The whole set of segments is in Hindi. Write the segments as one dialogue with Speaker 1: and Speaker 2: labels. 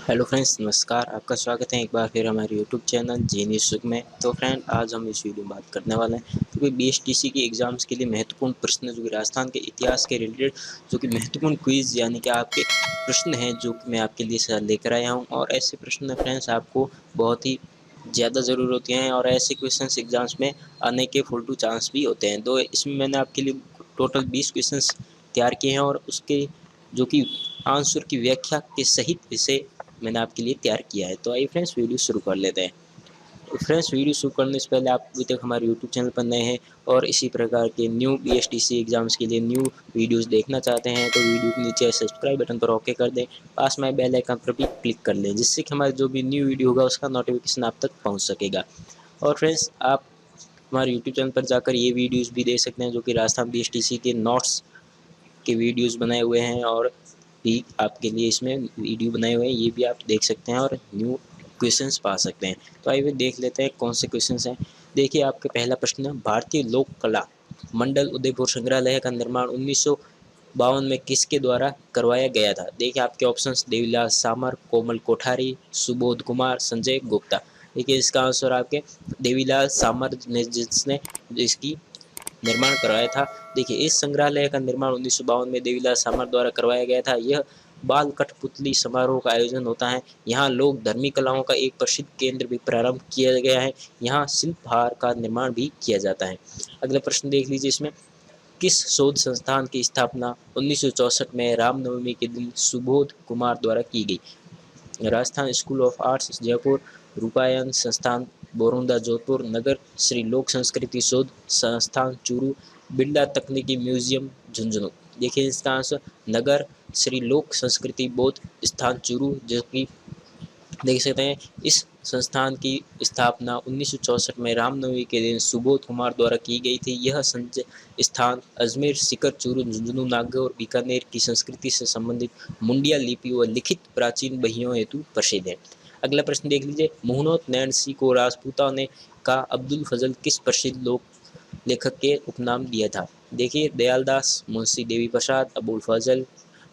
Speaker 1: हेलो फ्रेंड्स, नमस्कार। आपका स्वागत है एक बार फिर हमारे यूट्यूब चैनल जीनियस युग में। तो फ्रेंड, आज हम इस वीडियो में बात करने वाले हैं क्योंकि बीएसटीसी की एग्ज़ाम्स के लिए महत्वपूर्ण प्रश्न जो कि राजस्थान के इतिहास के रिलेटेड जो कि महत्वपूर्ण क्विज़ यानी कि आपके प्रश्न हैं जो कि मैं आपके लिए लेकर आया हूँ। और ऐसे प्रश्न फ्रेंड्स आपको बहुत ही ज़्यादा ज़रूर होते हैं और ऐसे क्वेश्चंस एग्ज़ाम्स में आने के फुल टू चांस भी होते हैं। तो इसमें मैंने आपके लिए टोटल 20 क्वेश्चंस तैयार किए हैं और उसके जो कि आंसर की व्याख्या के सहित इसे मैंने आपके लिए तैयार किया है। तो आइए फ्रेंड्स, वीडियो शुरू कर लेते हैं। तो फ्रेंड्स, वीडियो शुरू करने से पहले आप अभी तक हमारे यूट्यूब चैनल पर नए हैं और इसी प्रकार के न्यू बीएसटीसी एग्जाम्स के लिए न्यू वीडियोस देखना चाहते हैं तो वीडियो के नीचे सब्सक्राइब बटन पर ओके कर दें, पास में बेल आइकन पर भी क्लिक कर लें जिससे कि हमारे जो भी न्यू वीडियो होगा उसका नोटिफिकेशन आप तक पहुँच सकेगा। और फ्रेंड्स, आप हमारे यूट्यूब चैनल पर जाकर ये वीडियोज़ भी देख सकते हैं जो कि राजस्थान बीएसटीसी के नोट्स के वीडियोस बनाए हुए हैं और भी आपके लिए इसमें वीडियो बनाए हुए हैं, ये भी आप देख सकते हैं और न्यू क्वेश्चंस पा सकते हैं। तो आइए देख लेते हैं कौन से क्वेश्चंस हैं। देखिए, आपका पहला प्रश्न है, भारतीय लोक कला मंडल उदयपुर संग्रहालय का निर्माण 1952 में किसके द्वारा करवाया गया था? देखिए, आपके ऑप्शंस देवीलाल सामर, कोमल कोठारी, सुबोध कुमार, संजय गुप्ता। देखिए, इसका आंसर आपके देवीलाल सामर ने जिसने इसकी निर्माण करवाया था। देखिए, इस संग्रहालय का निर्माण 1952 में देवीलाल सामर द्वारा करवाया गया था। यह बाल कठपुतली समारोह का आयोजन होता है। यहाँ लोक धर्मी कलाओं का एक प्रसिद्ध केंद्र भी प्रारंभ किया गया है। यहाँ शिल्पहार का निर्माण भी किया जाता है। अगला प्रश्न देख लीजिए, इसमें किस शोध संस्थान की स्थापना 1964 में रामनवमी के दिन सुबोध कुमार द्वारा की गई? Rajasthan school of arts Jaipur, Rupayan संस्थान बोरौंदा जोधपुर, नगर श्री लोक संस्कृति शोध संस्थान चूरू, बिरला तकनीकी म्यूजियम झुंझुनू। देखिए, इसका आंसर नगर श्री लोक संस्कृति बोध स्थान चूरू, जो कि देख सकते हैं इस संस्थान की स्थापना 1964 में रामनवमी के दिन सुबोध कुमार द्वारा की गई थी। यह स्थान अजमेर, सीकर, चूरू, झुंझुनू, नागौर और बीकानेर की संस्कृति से संबंधित मुंडिया लिपि व लिखित प्राचीन बहियों हेतु प्रसिद्ध है। अगला प्रश्न देख लीजिए, मुहम्मद नैन्सी को राजपूता ने का अब्दुल फजल किस प्रसिद्ध लोक लेखक के उपनाम दिया था? देखिए, दयालदास, मुंशी देवी प्रसाद, अबुल फजल,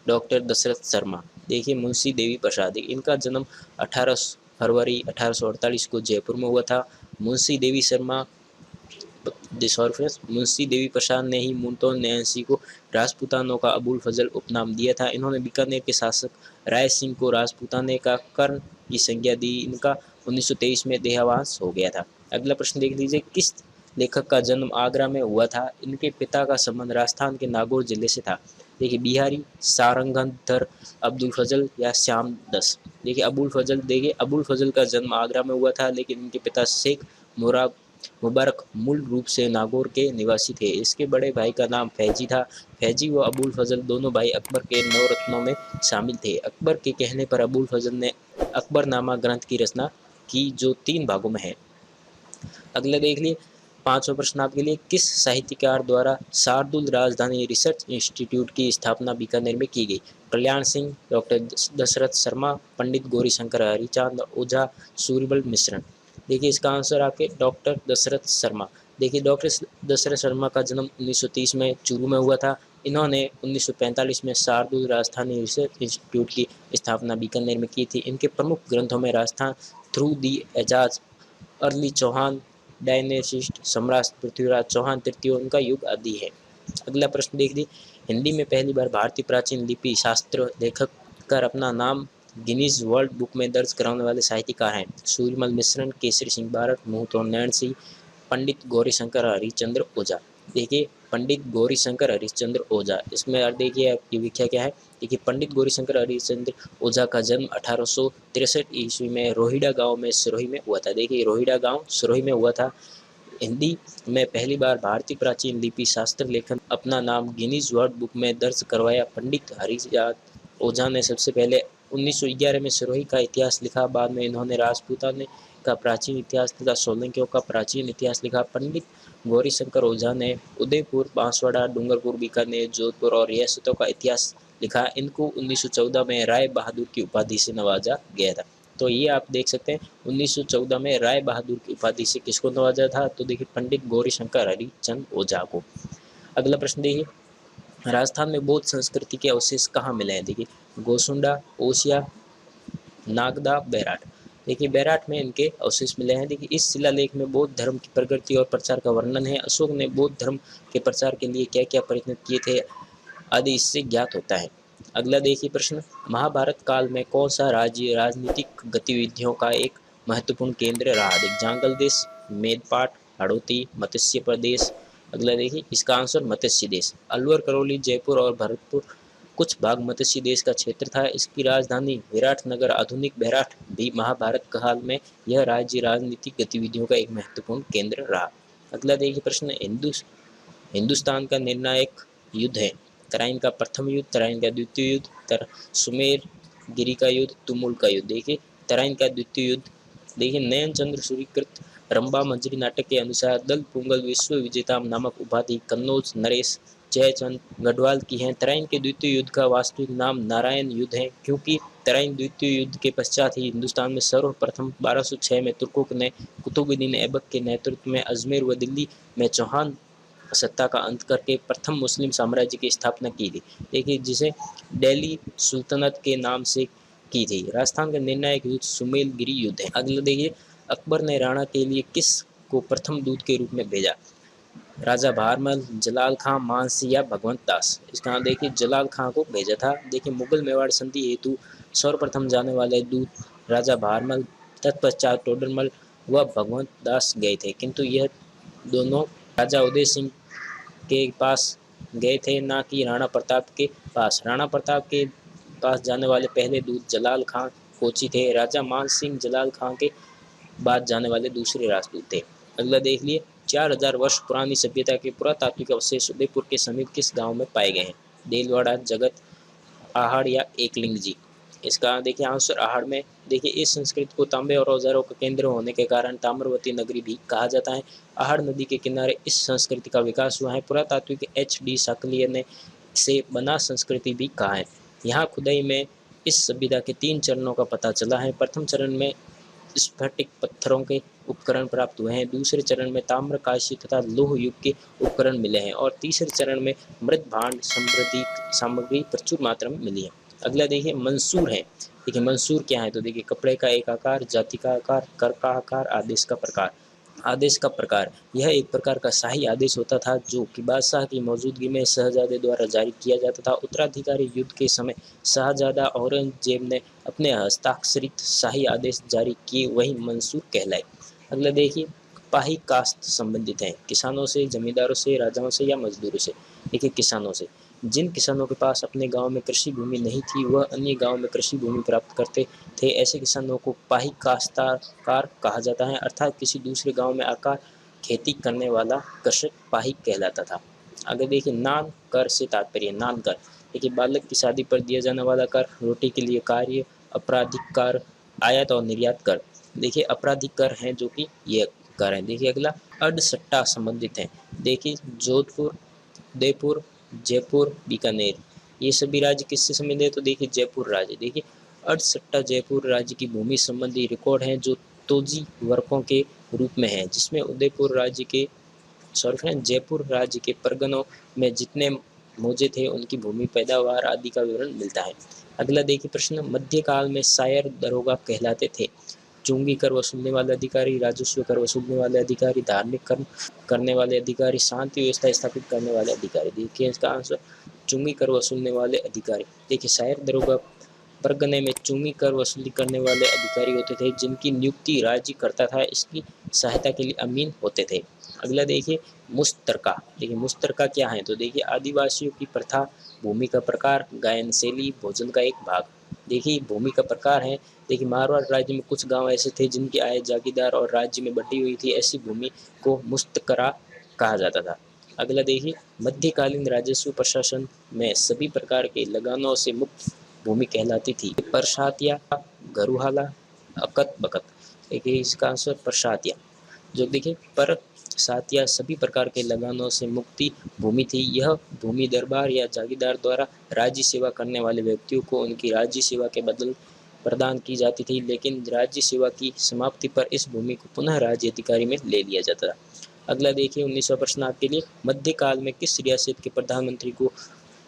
Speaker 1: डॉक्टर दशरथ शर्मा। देखिए, मुंशी देवी प्रसाद, इनका जन्म 18 फरवरी 1848 को जयपुर में हुआ था। मुंशी देवी शर्मा मुंशी देवी प्रसाद ने ही मुल्तान नैन्सी को राजपूतानों का अबुल फजल उपनाम दिया था। इन्होंने बीकानेर के शासक राय सिंह को राजपूताने का कर्ण की संज्ञा दी। इनका 1923 में देहावसान हो गया था। अगला प्रश्न देख लीजिए, किस लेखक का जन्म आगरा में हुआ था? इनके पिता का संबंध राजस्थान के नागौर जिले से था। देखिए, बिहारी सारंगधर अब्दुल फजल या श्याम दस। देखिए, अबुल फजल का जन्म आगरा में हुआ था लेकिन इनके पिता शेख मुराद मुबारक मूल रूप से नागौर के निवासी थे। इसके बड़े भाई का नाम फैजी था। फैजी व अबुल फजल दोनों भाई अकबर के नवरत्नों में शामिल थे। अकबर के कहने पर अबुल फजल ने अकबरनामा ग्रंथ की रचना की जो 3 भागों में है। अगला देख लिए, 5वां प्रश्न आपके लिए, किस साहित्यकार द्वारा शार्दुल राजधानी रिसर्च इंस्टीट्यूट की स्थापना बीकानेर में की गई? कल्याण सिंह, डॉक्टर दशरथ शर्मा, पंडित गौरीशंकर हरिचांद ओझा, सूर्यबल मिश्रण। देखिए, इसका आंसर आपके डॉक्टर दशरथ शर्मा। देखिए, डॉक्टर दशरथ शर्मा का जन्म 1930 में चूरू में हुआ था। इन्होंने 1945 में शार्दुल राजधानी रिसर्च इंस्टीट्यूट की स्थापना बीकानेर में की थी। इनके प्रमुख ग्रंथों में Rajasthan through the ages, early Chauhan dynasties, सम्राट पृथ्वीराज चौहान तृतीय, उनका युग आदि है। अगला प्रश्न देख लीजिए, हिंदी में पहली बार भारतीय प्राचीन लिपि शास्त्र लेखक कर अपना नाम गिनीज वर्ल्ड बुक में दर्ज कराने वाले साहित्यकार हैं? सूर्यमल मिश्रण, केसरी सिंह भारत, मुहम्मद नैन्सी, पंडित गौरीशंकर हरिश्चंद्र ओझा। देखिए, पंडित गौरीशंकर हरिश्चंद्र ओझा, इसमें देखिए आपकी व्याख्या क्या है। देखिए, पंडित गौरीशंकर हरिश्चंद्र ओझा का जन्म 1863 ईस्वी में रोहिड़ा गांव में सिरोही में हुआ था। देखिए, रोहिड़ा गांव सिरोही में हुआ था। हिंदी में पहली बार भारतीय प्राचीन लिपि शास्त्र लेखन अपना नाम गिनीज वर्ल्ड बुक में दर्ज करवाया। पंडित हरियाद ओझा ने सबसे पहले 1911 में सिरोही का इतिहास लिखा। बाद में इन्होंने राजपूताने का प्राचीन इतिहास तथा सोलंकियों का प्राचीन इतिहास लिखा। पंडित गौरीशंकर ओझा ने उदयपुर, बांसवाड़ा, डूंगरपुर, बीकानेर, जोधपुर और रियासतों का इतिहास लिखा। इनको 1914 में राय बहादुर की उपाधि से नवाजा गया था। तो ये आप देख सकते हैं 1914 में राय बहादुर की उपाधि से किसको नवाजा था? तो देखिए, पंडित गौरीशंकर हरिचंद ओझा को। अगला प्रश्न देखिए, राजस्थान में बौद्ध संस्कृति के अवशेष कहाँ मिले हैं? देखिए, गोसुंडा, ओसिया, नागदा बैराट। देखिए बैराट में इनके अवशेष मिले हैं। देखिए इस शिलालेख में बौद्ध धर्म की प्रगति और प्रचार का वर्णन है। अशोक ने बौद्ध धर्म के प्रचार के लिए क्या क्या प्रयत्न किए थे आदि इससे ज्ञात होता है। अगला देखिए प्रश्न, महाभारत काल में कौन सा राज्य राजनीतिक गतिविधियों का एक महत्वपूर्ण केंद्र रहा? देखिए जांगल देश, मेदपाट, हाड़ौती, मत्स्य प्रदेश। अगला देखिए इसका आंसर मत्स्य देश। अलवर, करौली, जयपुर और भरतपुर कुछ भाग मत्स्य देश का क्षेत्र था। इसकी राजधानी विराट नगर, आधुनिक बेराट भी महाभारत काल में यह राज्य राजनीतिक गतिविधियों का एक महत्वपूर्ण केंद्र रहा। अगला देखिए प्रश्न, हिंदुस्तान का निर्णायक युद्ध है। तराइन का प्रथम युद्ध, तराइन का द्वितीय युद्ध, सुमेर गिरी का युद्ध, तुमुल का युद्ध। देखिए तराइन का द्वितीय युद्ध। देखिए नयन चंद्र सूरीकृत रंबा मंजरी नाटक के अनुसार दल पुंगल विश्व विजेता नामक उपाधि कन्नौज नरेश जयचंद गढ़वाल की है। तराइन के द्वितीय युद्ध का वास्तविक नाम नारायण युद्ध है, क्योंकि तराइन द्वितीय युद्ध के पश्चात ही हिंदुस्तान में सर्वप्रथम 1206 में तुर्कों ने कुतुबुद्दीन ऐबक के नेतृत्व में अजमेर व दिल्ली में चौहान सत्ता का अंत करके प्रथम मुस्लिम साम्राज्य की स्थापना की थी। देखिए जिसे दिल्ली सुल्तनत के नाम से की थी। राजस्थान का निर्णायक युद्ध सुमेलगिरी युद्ध है। अगला देखिए, अकबर ने राणा के लिए किस को प्रथम दूत के रूप में भेजा? राजा भारमल, जलाल खां, मानसिंह या भगवंत दास। इसका देखिए जलाल खां को भेजा था। देखिए मुगल मेवाड़ संधि हेतु सर्वप्रथम जाने वाले दूत राजा भारमल, तत्पश्चात टोडरमल व भगवंत दास गए थे, किंतु यह दोनों राजा उदय सिंह के पास गए थे, ना कि राणा प्रताप के पास। राणा प्रताप के पास जाने वाले पहले दूत जलाल खां कोची थे। राजा मान सिंह जलाल खां के बाद जाने वाले दूसरे राजदूत थे। अगला देख लिए, 4000 वर्ष पुरानी सभ्यता के पुरातात्विक अवशेष उदयपुर के समीप किस गांव में पाए गए हैं? देलवाड़ा, जगत, आहड़ या एकलिंग जी। इसका देखिए आंसर आहड़ में। देखिए इस संस्कृति को तांबे और औजारों का केंद्र होने के कारण ताम्रवती नगरी भी कहा जाता है। आहड़ नदी के किनारे इस संस्कृति का विकास हुआ है। पुरातात्विक HD साकलिय ने इसे बना संस्कृति भी कहा है। यहाँ खुदाई में इस सभ्यता के 3 चरणों का पता चला है। प्रथम चरण में स्फटिक पत्थरों के उपकरण प्राप्त हुए हैं। दूसरे चरण में ताम्र, कांस्य तथा लौह युग के उपकरण मिले हैं और तीसरे चरण में मृत भांड समृद्धि सामग्री प्रचुर मात्रा में मिली है। अगला देखिए मंसूर है। देखिए मंसूर क्या है? तो देखिए कपड़े का एक आकार, जाति का आकार, कर का आकार, आदेश का प्रकार। आदेश का प्रकार, यह एक प्रकार का शाही आदेश होता था जो कि बादशाह की मौजूदगी में शहजादे द्वारा जारी किया जाता था। उत्तराधिकारी युद्ध के समय शाहजादा औरंगजेब ने अपने हस्ताक्षरित शाही आदेश जारी किए, वही मंसूर कहलाए। अगला देखिए, पाही कास्ट संबंधित है। किसानों से, जमींदारों से, राजाओं से या मजदूरों से? देखिए किसानों से। जिन किसानों के पास अपने गांव में कृषि भूमि नहीं थी, वह अन्य गांव में कृषि भूमि प्राप्त करते थे। ऐसे किसानों को पाही काश्तकार कहा जाता है, अर्थात किसी दूसरे गांव में आकर खेती करने वाला कृषक पाही कहलाता था। आगे देखिए, नान कर से तात्पर्य। नान कर, देखिए बालक की शादी पर दिया जाने वाला कर, रोटी के लिए कार्य, आपराधिक कर, आयात और निर्यात कर। देखिए आपराधिक कर हैं जो कि ये कर हैं। देखिए अगला, अडसट्टा संबंधित है। देखिए जोधपुर, उदयपुर, जयपुर, बीकानेर, ये सभी राज्य किससे संबंधित है? तो देखिए जयपुर राज्य। देखिए अडसट्टा जयपुर राज्य की भूमि संबंधी रिकॉर्ड हैं जो तोजी वर्कों के रूप में है, जिसमें उदयपुर राज्य के जयपुर राज्य के परगनों में जितने मौजे थे उनकी भूमि, पैदावार आदि का विवरण मिलता है। अगला देखिए प्रश्न, मध्यकाल में शायर दरोगा कहलाते थे। चुंगी कर वसूलने वाले अधिकारी, राजस्व कर वसूलने वाले अधिकारी, धार्मिक कर्म करने वाले अधिकारी, शांति व्यवस्था स्थापित करने वाले अधिकारी। देखिए इसका आंसर चुंगी कर वसूलने वाले अधिकारी। देखिए शायर दरोगा परगने में चुंगी कर वसूली करने वाले अधिकारी होते थे, जिनकी नियुक्ति राज्य करता था। इसकी सहायता के लिए अमीन होते थे। अगला देखिए मुस्तरका। देखिए मुस्तरका क्या है? तो देखिए आदिवासियों की प्रथा, भूमि का प्रकार, गायन शैली, भोजन का एक भाग। देखिए भूमि का प्रकार है। देखिए मारवाड़ राज्य में कुछ गांव ऐसे थे जिनकी आय जागीरदार और राज्य में बटी हुई थी। ऐसी भूमि को मुस्तकरा कहा जाता था। अगला देखिए, मध्यकालीन राजस्व प्रशासन में सभी प्रकार के लगानों से मुक्त भूमि कहलाती थी। परसातिया, घरुहाला, अकत बकत। देखिए इसका आंसर परसातिया। जो देखिए पर सातिया सभी प्रकार के लगानों से मुक्ति भूमि थी। यह भूमि दरबार या जागीरदार द्वारा राज्य सेवा करने वाले व्यक्तियों को उनकी राज्य सेवा के बदल प्रदान की जाती थी, लेकिन राज्य सेवा की समाप्ति पर इस भूमि को पुनः राज्य अधिकारी में ले लिया जाता था। अगला देखिए 19वां प्रश्न आपके लिए, मध्यकाल में किस रियासत के प्रधानमंत्री को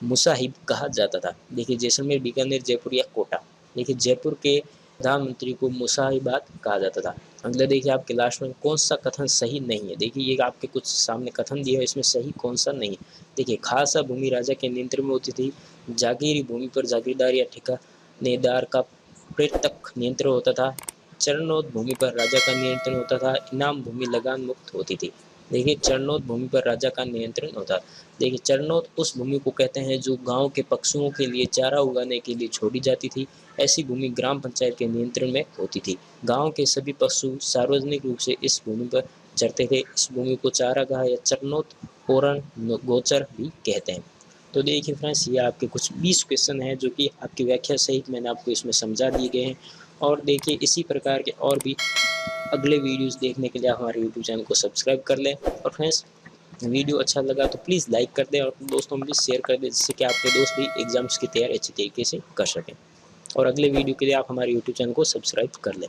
Speaker 1: मुसाहिब कहा जाता था? देखिए जैसलमेर, बीकानेर, जयपुर या कोटा। देखिए जयपुर के प्रधानमंत्री को मुसाहिबात कहा जाता था। अगला देखिए आपके लास्ट में कौन सा कथन सही नहीं है। देखिए ये आपके कुछ सामने कथन दिए हैं, इसमें सही कौन सा नहीं है। देखिए खासा भूमि राजा के नियंत्रण में होती थी, जागीरी भूमि पर जागीरदार या ठेकेदार का प्रत्यक्ष नियंत्रण होता था, चरणोत भूमि पर राजा का नियंत्रण होता था, इनाम भूमि लगान मुक्त होती थी। देखिए चरणोत भूमि पर राजा का नियंत्रण होता है। देखिए चरणोत उस भूमि को कहते हैं जो गांव के पशुओं के लिए चारा उगाने के लिए छोड़ी जाती थी। ऐसी भूमि ग्राम पंचायत के नियंत्रण में होती थी। गांव के सभी पशु सार्वजनिक रूप से इस भूमि पर चरते थे। इस भूमि को चारागाह या चरणोत ओरण गोचर भी कहते हैं। तो देखिए फ्रेंड्स ये आपके कुछ 20 क्वेश्चन हैं जो कि आपकी व्याख्या सहित मैंने आपको इसमें समझा दिए गए हैं। और देखिए इसी प्रकार के और भी अगले वीडियोस देखने के लिए हमारे यूट्यूब चैनल को सब्सक्राइब कर लें। और फ्रेंड्स वीडियो अच्छा लगा तो प्लीज़ लाइक कर दें और दोस्तों में भी शेयर कर दें, जिससे कि आपके दोस्त भी एग्जाम्स की तैयारी अच्छी तरीके से कर सकें। और अगले वीडियो के लिए आप हमारे यूट्यूब चैनल को सब्सक्राइब कर लें।